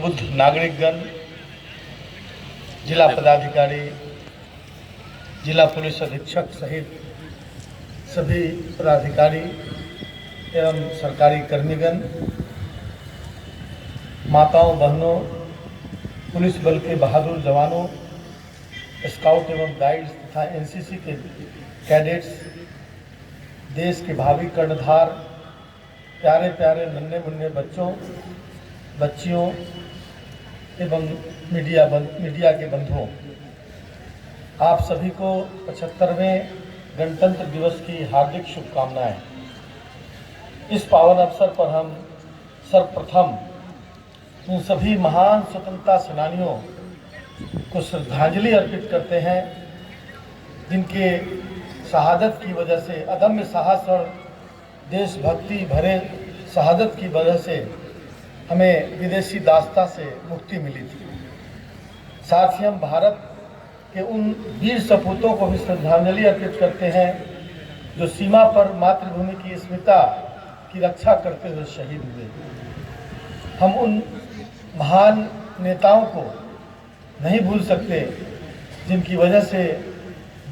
सुबुद्ध नागरिकगण, जिला पदाधिकारी, जिला पुलिस अधीक्षक सहित सभी पदाधिकारी एवं सरकारी कर्मीगण, माताओं बहनों, पुलिस बल के बहादुर जवानों, स्काउट एवं गाइड्स तथा एनसीसी के कैडेट्स, देश के भावी कर्णधार, प्यारे प्यारे नन्हे मुन्ने बच्चों, बच्चियों एवं मीडिया के बंधुओं, आप सभी को 75वें गणतंत्र दिवस की हार्दिक शुभकामनाएं। इस पावन अवसर पर हम सर्वप्रथम उन सभी महान स्वतंत्रता सेनानियों को श्रद्धांजलि अर्पित करते हैं जिनके शहादत की वजह से, अदम्य साहस और देशभक्ति भरे शहादत की वजह से हमें विदेशी दास्ता से मुक्ति मिली थी। साथ ही हम भारत के उन वीर सपूतों को भी श्रद्धांजलि अर्पित करते हैं जो सीमा पर मातृभूमि की अस्मिता की रक्षा करते हुए शहीद हुए। हम उन महान नेताओं को नहीं भूल सकते जिनकी वजह से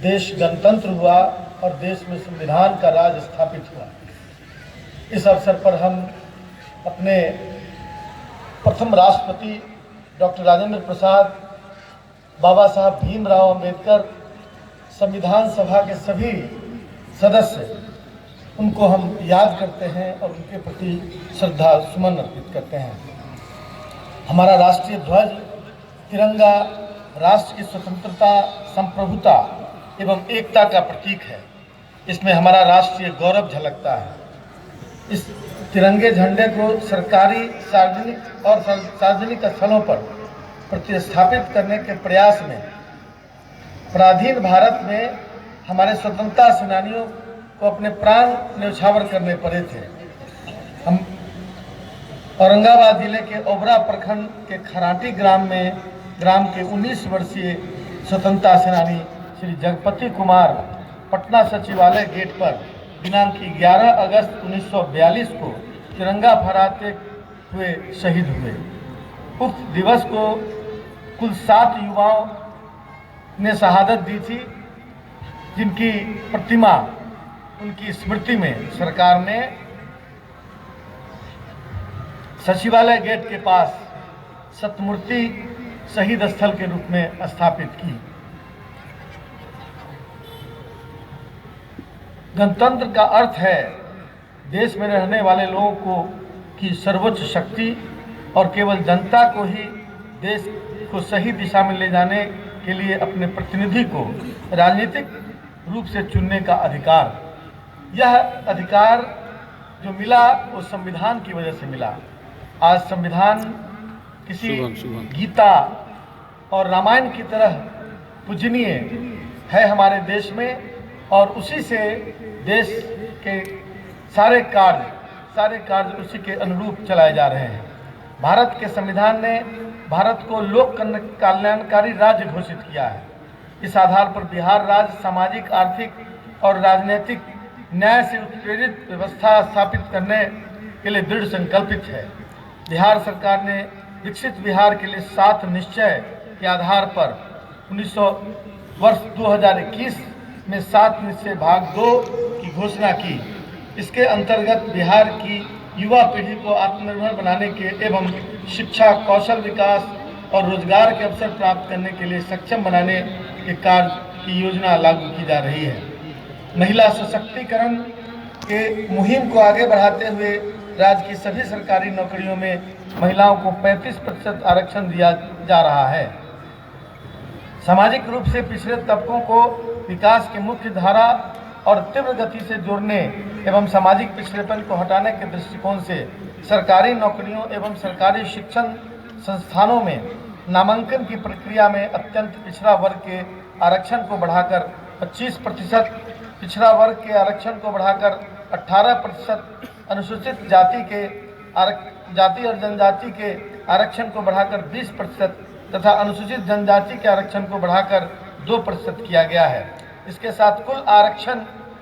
देश गणतंत्र हुआ और देश में संविधान का राज स्थापित हुआ। इस अवसर पर हम अपने प्रथम राष्ट्रपति डॉक्टर राजेंद्र प्रसाद, बाबा साहब भीमराव अंबेडकर, संविधान सभा के सभी सदस्य, उनको हम याद करते हैं और उनके प्रति श्रद्धा सुमन अर्पित करते हैं। हमारा राष्ट्रीय ध्वज तिरंगा राष्ट्र की स्वतंत्रता, संप्रभुता एवं एकता का प्रतीक है। इसमें हमारा राष्ट्रीय गौरव झलकता है। इस तिरंगे झंडे को सरकारी, सार्वजनिक स्थलों पर प्रतिस्थापित करने के प्रयास में पराधीन भारत में हमारे स्वतंत्रता सेनानियों को अपने प्राण न्यौछावर करने पड़े थे। हम औरंगाबाद जिले के ओबरा प्रखंड के खराटी ग्राम के 19 वर्षीय स्वतंत्रता सेनानी श्री जगपति कुमार पटना सचिवालय गेट पर दिनांक 11 अगस्त 1942 को तिरंगा फहराते हुए शहीद हुए। उक्त दिवस को कुल 7 युवाओं ने शहादत दी थी, जिनकी प्रतिमा, उनकी स्मृति में सरकार ने सचिवालय गेट के पास सतमूर्ति शहीद स्थल के रूप में स्थापित की। गणतंत्र का अर्थ है देश में रहने वाले लोगों को की सर्वोच्च शक्ति और केवल जनता को ही देश को सही दिशा में ले जाने के लिए अपने प्रतिनिधि को राजनीतिक रूप से चुनने का अधिकार। यह अधिकार जो मिला वो संविधान की वजह से मिला। आज संविधान किसी गीता और रामायण की तरह पूजनीय है हमारे देश में, और उसी से देश के सारे कार्य उसी के अनुरूप चलाए जा रहे हैं। भारत के संविधान ने भारत को लोक कल्याणकारी राज्य घोषित किया है। इस आधार पर बिहार राज्य सामाजिक, आर्थिक और राजनीतिक न्याय से उत्प्रेरित व्यवस्था स्थापित करने के लिए दृढ़ संकल्पित है। बिहार सरकार ने विकसित बिहार के लिए 7 निश्चय के आधार पर 2021 में 7 निश्चय भाग 2 की घोषणा की। इसके अंतर्गत बिहार की युवा पीढ़ी को आत्मनिर्भर बनाने के एवं शिक्षा, कौशल विकास और रोजगार के अवसर प्राप्त करने के लिए सक्षम बनाने के कार्य की योजना लागू की जा रही है। महिला सशक्तिकरण के मुहिम को आगे बढ़ाते हुए राज्य की सभी सरकारी नौकरियों में महिलाओं को 35% आरक्षण दिया जा रहा है। सामाजिक रूप से पिछड़े तबकों को विकास की मुख्य धारा और तीव्र गति से जोड़ने एवं सामाजिक पिछड़ेपन को हटाने के दृष्टिकोण से सरकारी नौकरियों एवं सरकारी शिक्षण संस्थानों में नामांकन की प्रक्रिया में अत्यंत पिछड़ा वर्ग के आरक्षण को बढ़ाकर 25%, पिछड़ा वर्ग के आरक्षण को बढ़ाकर 18%, अनुसूचित जाति और जनजाति के आरक्षण को बढ़ाकर 20% तथा अनुसूचित जनजाति के आरक्षण को बढ़ाकर 2% किया गया है। इसके साथ कुल आरक्षण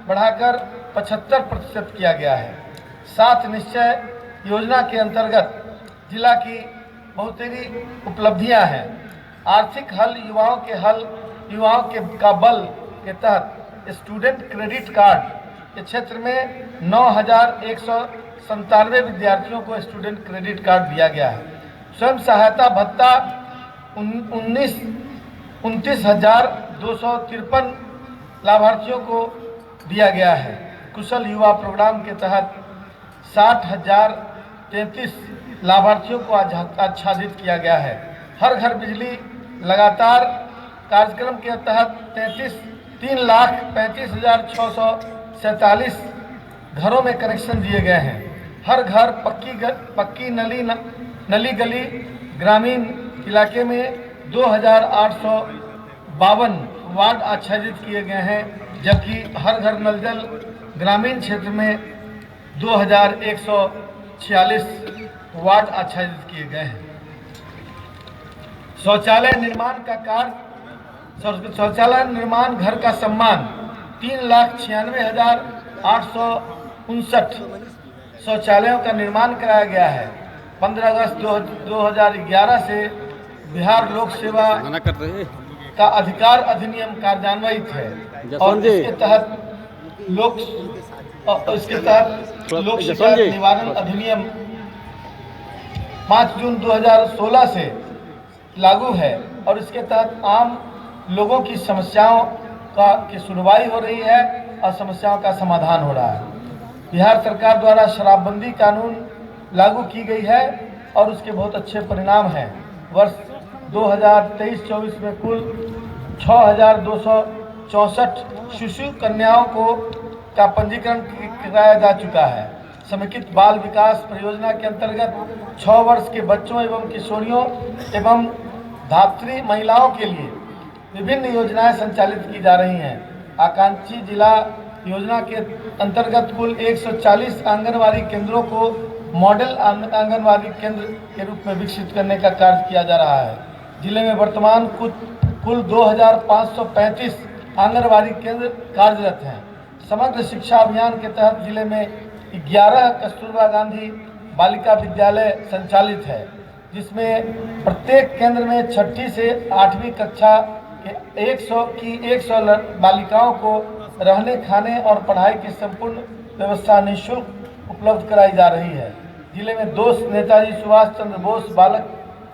बढ़ाकर 75% किया गया है। 7 निश्चय योजना के अंतर्गत जिला की बहुत सारी उपलब्धियां हैं। आर्थिक हल, युवाओं का बल के तहत स्टूडेंट क्रेडिट कार्ड के क्षेत्र में 9,197 विद्यार्थियों को स्टूडेंट क्रेडिट कार्ड दिया गया है। स्वयं सहायता भत्ता 29,253 लाभार्थियों को दिया गया है। कुशल युवा प्रोग्राम के तहत 60,033 लाभार्थियों को आच्छादित किया गया है। हर घर बिजली लगातार कार्यक्रम के तहत 3,35,647 घरों में कनेक्शन दिए गए हैं। हर घर पक्की नली गली ग्रामीण इलाके में 2,852 वार्ड आच्छादित किए गए हैं, जबकि हर घर नल जल ग्रामीण क्षेत्र में 2,146 वार्ड आच्छादित किए गए हैं। शौचालय निर्माण घर का सम्मान 3,96,859 शौचालयों का निर्माण कराया गया है। 15 अगस्त 2011 से बिहार लोक सेवा का अधिकार अधिनियम कार्यान्वित है और इसके तहत लोक शिकायत निवारण अधिनियम 5 जून 2016 से लागू है और इसके तहत आम लोगों की समस्याओं की सुनवाई हो रही है और समस्याओं का समाधान हो रहा है। बिहार सरकार द्वारा शराबबंदी कानून लागू की गई है और उसके बहुत अच्छे परिणाम हैं। वर्ष 2023-24 में कुल 6,264 शिशु कन्याओं का पंजीकरण कराया जा चुका है। समेकित बाल विकास परियोजना के अंतर्गत 6 वर्ष के बच्चों एवं किशोरियों एवं धात्री महिलाओं के लिए विभिन्न योजनाएं संचालित की जा रही हैं। आकांक्षी जिला योजना के अंतर्गत कुल 140 आंगनवाड़ी केंद्रों को मॉडल आंगनवाड़ी केंद्र के रूप में विकसित करने का कार्य किया जा रहा है। जिले में वर्तमान कुल 2,535 आंगनवाड़ी केंद्र कार्यरत हैं। समग्र शिक्षा अभियान के तहत जिले में 11 कस्तूरबा गांधी बालिका विद्यालय संचालित है, जिसमें प्रत्येक केंद्र में 6ठी से 8वीं कक्षा के 100 बालिकाओं को रहने, खाने और पढ़ाई की संपूर्ण व्यवस्था निःशुल्क उपलब्ध कराई जा रही है। जिले में 2 नेताजी सुभाष चंद्र बोस बालक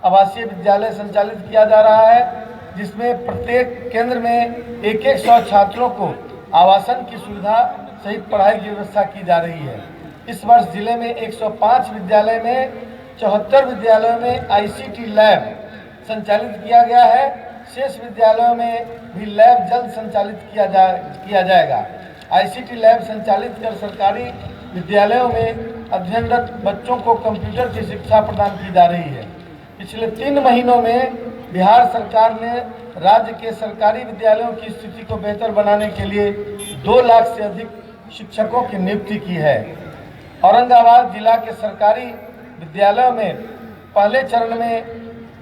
आवासीय विद्यालय संचालित किया जा रहा है, जिसमें प्रत्येक केंद्र में 100 छात्रों को आवासन की सुविधा सहित पढ़ाई की व्यवस्था की जा रही है। इस वर्ष जिले में 105 विद्यालय में 74 विद्यालयों में ICT लैब संचालित किया गया है। शेष विद्यालयों में भी लैब जल्द संचालित किया जाएगा। ICT लैब संचालित कर सरकारी विद्यालयों में अध्ययनरत बच्चों को कंप्यूटर की शिक्षा प्रदान की जा रही है। पिछले 3 महीनों में बिहार सरकार ने राज्य के सरकारी विद्यालयों की स्थिति को बेहतर बनाने के लिए 2 लाख से अधिक शिक्षकों की नियुक्ति की है। औरंगाबाद जिला के सरकारी विद्यालयों में पहले चरण में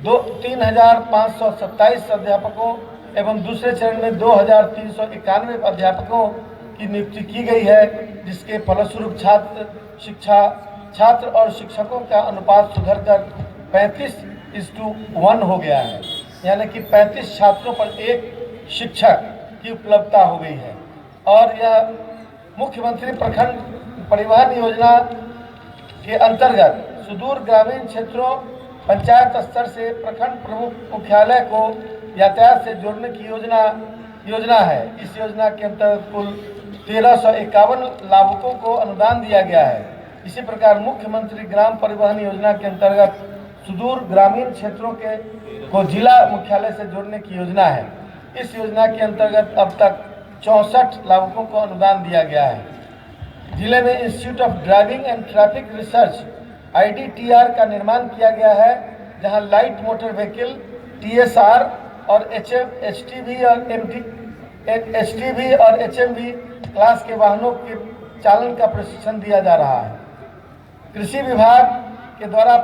3,527 अध्यापकों एवं दूसरे चरण में 2,391 अध्यापकों की नियुक्ति की गई है, जिसके फलस्वरूप छात्र और शिक्षकों का अनुपात सुधरकर 35:1 हो गया है, यानी कि 35 छात्रों पर 1 शिक्षक की उपलब्धता हो गई है। और यह मुख्यमंत्री प्रखंड परिवहन योजना के अंतर्गत सुदूर ग्रामीण क्षेत्रों पंचायत स्तर से प्रखंड प्रमुख मुख्यालय को यातायात से जोड़ने की योजना है। इस योजना के अंतर्गत कुल 1,351 लाभुकों को अनुदान दिया गया है। इसी प्रकार मुख्यमंत्री ग्राम परिवहन योजना के अंतर्गत सुदूर ग्रामीण क्षेत्रों को जिला मुख्यालय से जोड़ने की योजना है। इस योजना के अंतर्गत अब तक 64 लाभुकों को अनुदान दिया गया है। जिले में institute of driving and traffic research IDTR का निर्माण किया गया है, जहां लाइट मोटर व्हीकल TSR और HTV और HMV क्लास के वाहनों के चालन का प्रशिक्षण दिया जा रहा है। कृषि विभाग के द्वारा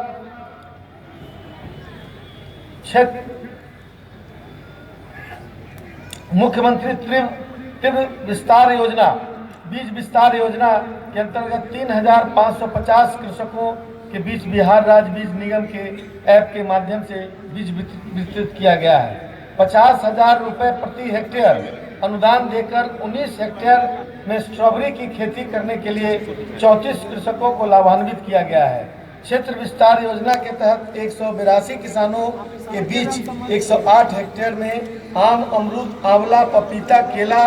मुख्यमंत्री तीव्र विस्तार योजना बीज विस्तार योजना के अंतर्गत 3,550 कृषकों के बीच बिहार राज्य बीज निगम के ऐप के माध्यम से बीज वितरित किया गया है। 50,000 रुपये प्रति हेक्टेयर अनुदान देकर 19 हेक्टेयर में स्ट्रॉबेरी की खेती करने के लिए 34 कृषकों को लाभान्वित किया गया है। क्षेत्र विस्तार योजना के तहत 182 किसानों के बीच 108 हेक्टेयर में आम, अमरूद, आंवला, पपीता, केला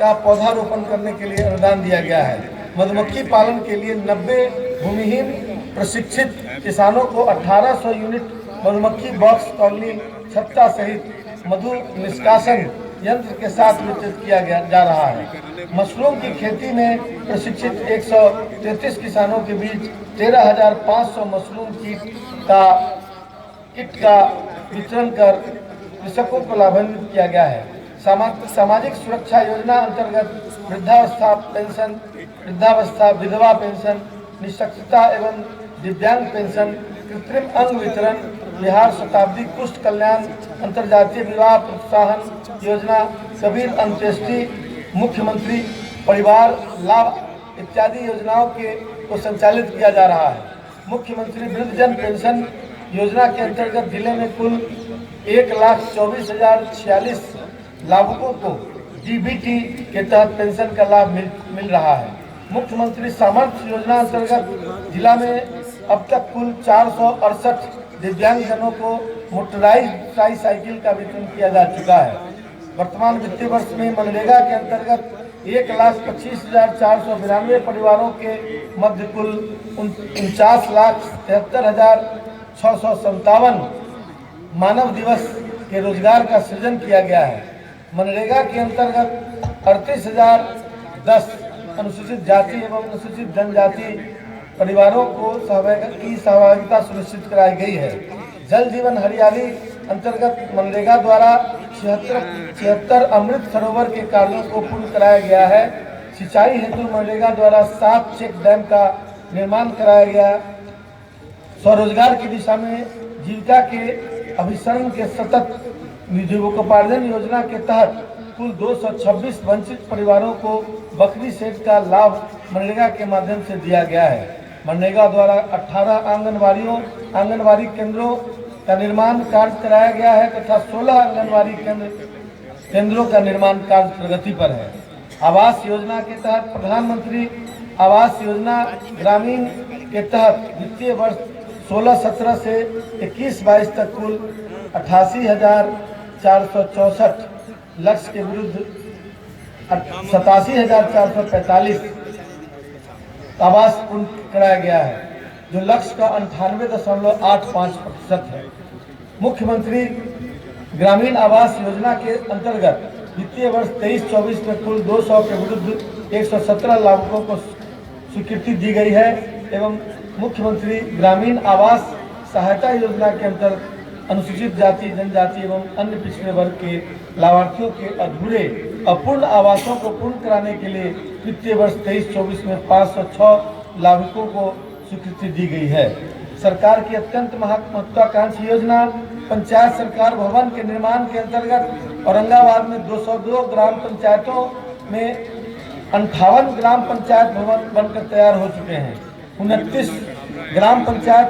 का पौधारोपण करने के लिए अनुदान दिया गया है। मधुमक्खी पालन के लिए 90 भूमिहीन प्रशिक्षित किसानों को 1800 यूनिट मधुमक्खी बॉक्स कॉलोनी छत्ता सहित मधु निष्कासन यंत्र के साथ वितरित किया जा रहा है। मशरूम की खेती में प्रशिक्षित 133 किसानों के बीच 13,500 मशरूम किट का वितरण कर कृषकों को लाभान्वित किया गया है। सामाजिक सुरक्षा योजना अंतर्गत वृद्धावस्था पेंशन, वृद्धावस्था विधवा पेंशन, निःशक्तता एवं दिव्यांग पेंशन, कृत्रिम अंग वितरण, बिहार शताब्दी कुष्ठ कल्याण, अंतर्जातीय विवाह प्रोत्साहन योजना, कबीर अंत्येष्टि, मुख्यमंत्री परिवार लाभ इत्यादि योजनाओं को संचालित किया जा रहा है। मुख्यमंत्री वृद्धजन पेंशन योजना के अंतर्गत जिले में कुल 1,24,046 लाभुकों को डीबीटी के तहत पेंशन का लाभ मिल रहा है। मुख्यमंत्री सामर्थ्य योजना अंतर्गत जिला में अब तक कुल 468 दिव्यांगजनों को मोटराइज्ड ट्राईसाइकिल का वितरण किया जा चुका है। वर्तमान वित्तीय वर्ष में मनरेगा के अंतर्गत 1,25,492 परिवारों के मध्य कुल 49,73,657 मानव दिवस के रोजगार का सृजन किया गया है। मनरेगा के अंतर्गत 38,010 अनुसूचित जाति एवं अनुसूचित जनजाति परिवारों को सहभागिता सुनिश्चित कराई गई है। जल जीवन हरियाली अंतर्गत मनरेगा द्वारा 76 अमृत सरोवर के कार्यों को पूर्ण कराया गया है। सिंचाई हेतु मनरेगा द्वारा 7 चेक डैम का निर्माण कराया गया। स्वरोजगार की दिशा में जीविका के अभिसरण के सतत जीविकोपार्जन योजना के तहत कुल 226 वंचित परिवारों को बकरी सेट का लाभ मनरेगा के माध्यम से दिया गया है। मनरेगा द्वारा 18 आंगनबाड़ी केंद्रों का निर्माण कार्य कराया गया है तथा 16 आंगनबाड़ी केंद्रों का निर्माण कार्य प्रगति पर है। आवास योजना के तहत प्रधानमंत्री आवास योजना ग्रामीण के तहत वित्तीय वर्ष 16-17 से 21-22 तक कुल 88,464 लक्ष्य के विरुद्ध 87,445 आवास पूर्ण कराया गया है, जो लक्ष्य का 98.85% है। मुख्यमंत्री ग्रामीण आवास योजना के अंतर्गत वित्तीय वर्ष 23-24 में कुल 200 के विरुद्ध 117 लाभुकों को स्वीकृति दी गई है एवं मुख्यमंत्री ग्रामीण आवास सहायता योजना के अंतर्गत अनुसूचित जाति, जनजाति एवं अन्य पिछड़े वर्ग के लाभार्थियों के अधूरे अपूर्ण आवासों को पूर्ण कराने के लिए वित्तीय वर्ष 23-24 में 506 लाभुकों को स्वीकृति दी गई है। सरकार की अत्यंत महत्वाकांक्षी योजना पंचायत सरकार भवन के निर्माण के अंतर्गत औरंगाबाद में 202 ग्राम पंचायतों में 58 ग्राम पंचायत भवन बनकर तैयार हो चुके हैं। 29 ग्राम पंचायत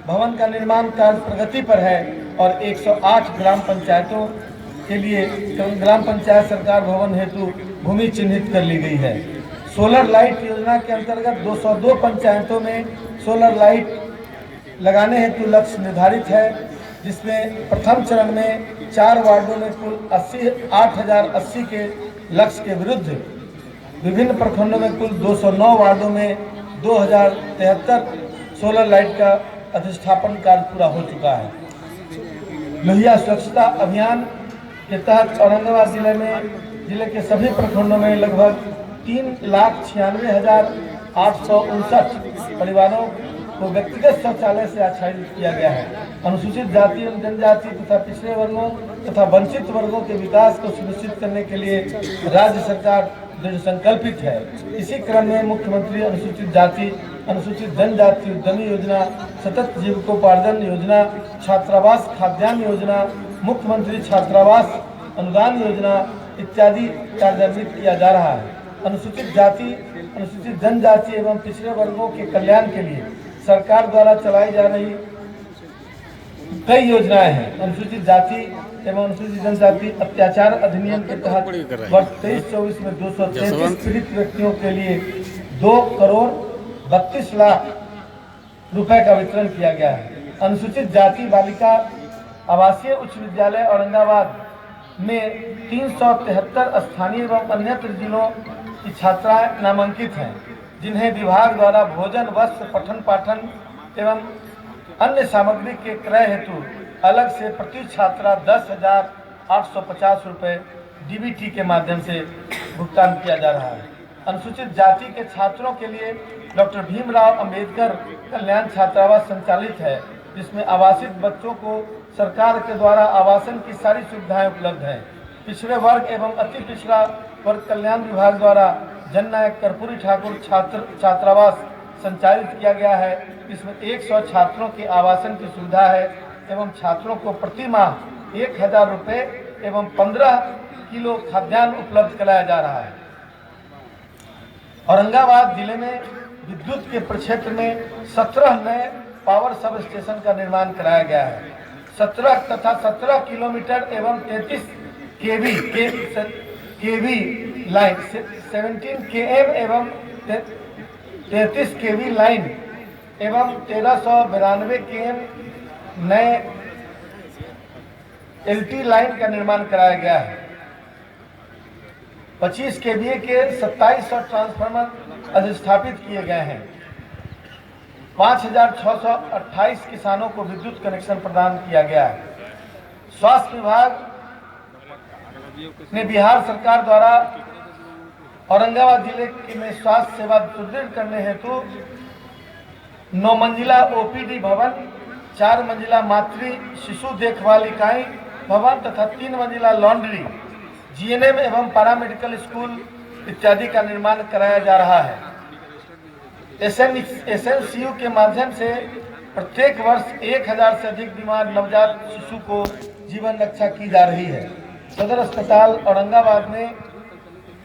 भवन का निर्माण कार्य प्रगति पर है और 108 ग्राम पंचायतों के लिए ग्राम पंचायत सरकार भवन हेतु भूमि चिन्हित कर ली गई है। सोलर लाइट योजना के अंतर्गत 202 पंचायतों में सोलर लाइट लगाने हेतु लक्ष्य निर्धारित है, जिसमें प्रथम चरण में 4 वार्डों में कुल 8,080 के लक्ष्य के विरुद्ध विभिन्न प्रखंडों में कुल 209 वार्डों में 2,073 सोलर लाइट का अधिष्ठापन कार्य पूरा हो चुका है। लोहिया स्वच्छता अभियान के तहत औरंगाबाद जिले के सभी प्रखंडों में लगभग 3,96,859 परिवारों को व्यक्तिगत शौचालय से आच्छादित किया गया है। अनुसूचित जाति एवं जनजाति तथा पिछड़े वर्गों तथा वंचित वर्गों के विकास को सुनिश्चित करने के लिए राज्य सरकार दृढ़ संकल्पित है। इसी क्रम में मुख्यमंत्री अनुसूचित जाति, अनुसूचित जनजाति उद्यमी योजना, सतत जीविकोपार्जन योजना, छात्रावास खाद्यान्न योजना, मुख्यमंत्री छात्रावास अनुदान योजना इत्यादि कार्यान्वित किया जा रहा है। अनुसूचित जाति, अनुसूचित जनजाति एवं पिछड़े वर्गों के कल्याण के लिए सरकार द्वारा चलाई जा रही कई योजनाएं हैं। अनुसूचित जाति एवं अनुसूचित जनजाति अत्याचार अधिनियम के तहत वर्ष 23-24 में 233 पीड़ित व्यक्तियों के लिए 2,32,00,000 रुपए का वितरण किया गया है। अनुसूचित जाति बालिका आवासीय उच्च विद्यालय औरंगाबाद में 373 स्थानीय एवं अन्यत्र जिलों की छात्राएं नामांकित हैं, जिन्हें विभाग द्वारा भोजन, वस्त्र, पठन पाठन एवं अन्य सामग्री के क्रय हेतु अलग से प्रति छात्रा 10,850 रुपये डीबीटी के माध्यम से भुगतान किया जा रहा है। अनुसूचित जाति के छात्रों के लिए डॉक्टर भीमराव अंबेडकर कल्याण छात्रावास संचालित है, जिसमें आवासित बच्चों को सरकार के द्वारा आवासन की सारी सुविधाएं उपलब्ध हैं। पिछड़े वर्ग एवं अति पिछड़ा वर्ग कल्याण विभाग द्वारा जननायक कर्पूरी ठाकुर छात्रावास संचालित किया गया है। इसमें 100 छात्रों के आवासन की सुविधा है एवं छात्रों को प्रति माह 1,000 रुपये एवं 15 किलो खाद्यान्न उपलब्ध कराया जा रहा है। औरंगाबाद जिले में विद्युत के प्रक्षेत्र में 17 नए पावर सब स्टेशन का निर्माण कराया गया है। 17 तथा 17 किलोमीटर एवं 33 केवी लाइन, 17 km एवं 33 kV लाइन एवं 1392 km नए LT लाइन का निर्माण कराया गया है। 25 kVA के 2700 ट्रांसफार्मर अधिस्थापित किए गए हैं। 5,628 किसानों को विद्युत कनेक्शन प्रदान किया गया है। स्वास्थ्य विभाग ने बिहार सरकार द्वारा औरंगाबाद जिले में स्वास्थ्य सेवा सुदृढ़ करने हेतु 9 मंजिला OPD भवन, 4 मंजिला मातृ शिशु देखभाल इकाई भवन तथा 3 मंजिला लॉन्ड्री, GNM एवं पैरामेडिकल स्कूल इत्यादि का निर्माण कराया जा रहा है। SNCU के माध्यम से प्रत्येक वर्ष 1,000 से अधिक बीमार नवजात शिशु को जीवन रक्षा की जा रही है। सदर अस्पताल औरंगाबाद में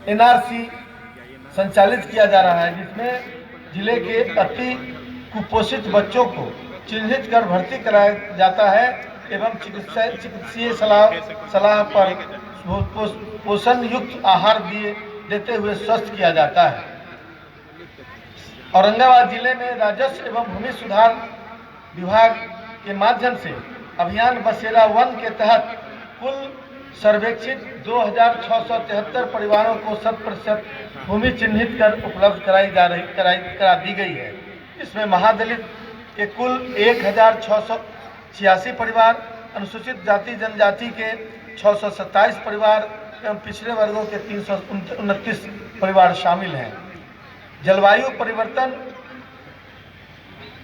NRC संचालित किया जा रहा है, जिसमें जिले के अति कुपोषित बच्चों को चिन्हित कर भर्ती कराया जाता है एवं चिकित्सीय सलाह पर पोषण युक्त आहार देते हुए स्वस्थ किया जाता है। औरंगाबाद जिले में राजस्व एवं भूमि सुधार विभाग के माध्यम से अभियान बसेरा 1 के तहत कुल सर्वेक्षित 2,673 परिवारों को 100% भूमि चिन्हित कर उपलब्ध करा दी गई है। इसमें महादलित के कुल 1,686 परिवार, अनुसूचित जाति जनजाति के 627 परिवार एवं पिछड़े वर्गों के 329 परिवार शामिल हैं। जलवायु परिवर्तन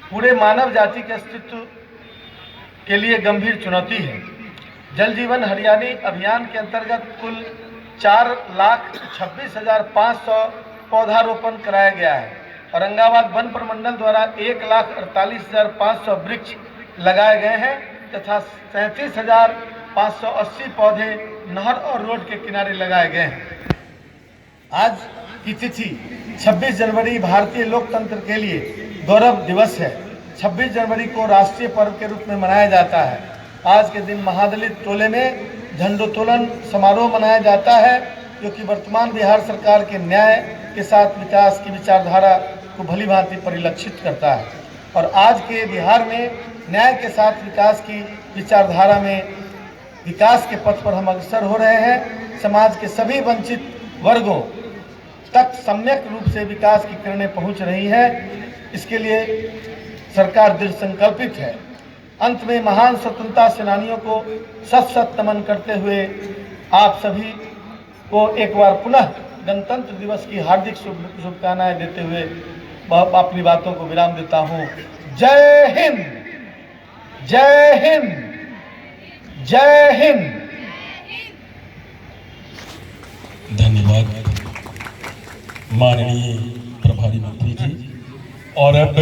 पूरे मानव जाति के अस्तित्व के लिए गंभीर चुनौती है। जल जीवन हरियाली अभियान के अंतर्गत कुल 4,26,500 पौधारोपण कराया गया है। औरंगाबाद वन प्रमंडल द्वारा 1,48,500 वृक्ष लगाए गए हैं तथा 37,580 पौधे नहर और रोड के किनारे लगाए गए हैं। आज की तिथि 26 जनवरी भारतीय लोकतंत्र के लिए गौरव दिवस है। 26 जनवरी को राष्ट्रीय पर्व के रूप में मनाया जाता है। आज के दिन महादलित टोले में झंडोत्तोलन समारोह मनाया जाता है, जो कि वर्तमान बिहार सरकार के न्याय के साथ विकास की विचारधारा को भली भांति परिलक्षित करता है। और आज के बिहार में न्याय के साथ विकास की विचारधारा में विकास के पथ पर हम अग्रसर हो रहे हैं। समाज के सभी वंचित वर्गों तक सम्यक रूप से विकास की किरणें पहुंच रही हैं। इसके लिए सरकार दृढ़ संकल्पित है। अंत में महान स्वतंत्रता सेनानियों को सत नमन करते हुए आप सभी को एक बार पुनः गणतंत्र दिवस की हार्दिक शुभकामनाएं देते हुए अपनी बातों को विराम देता हूं। जय हिंद, जय हिंद, जय हिंद। धन्यवाद माननीय प्रभारी मंत्री जी। और अब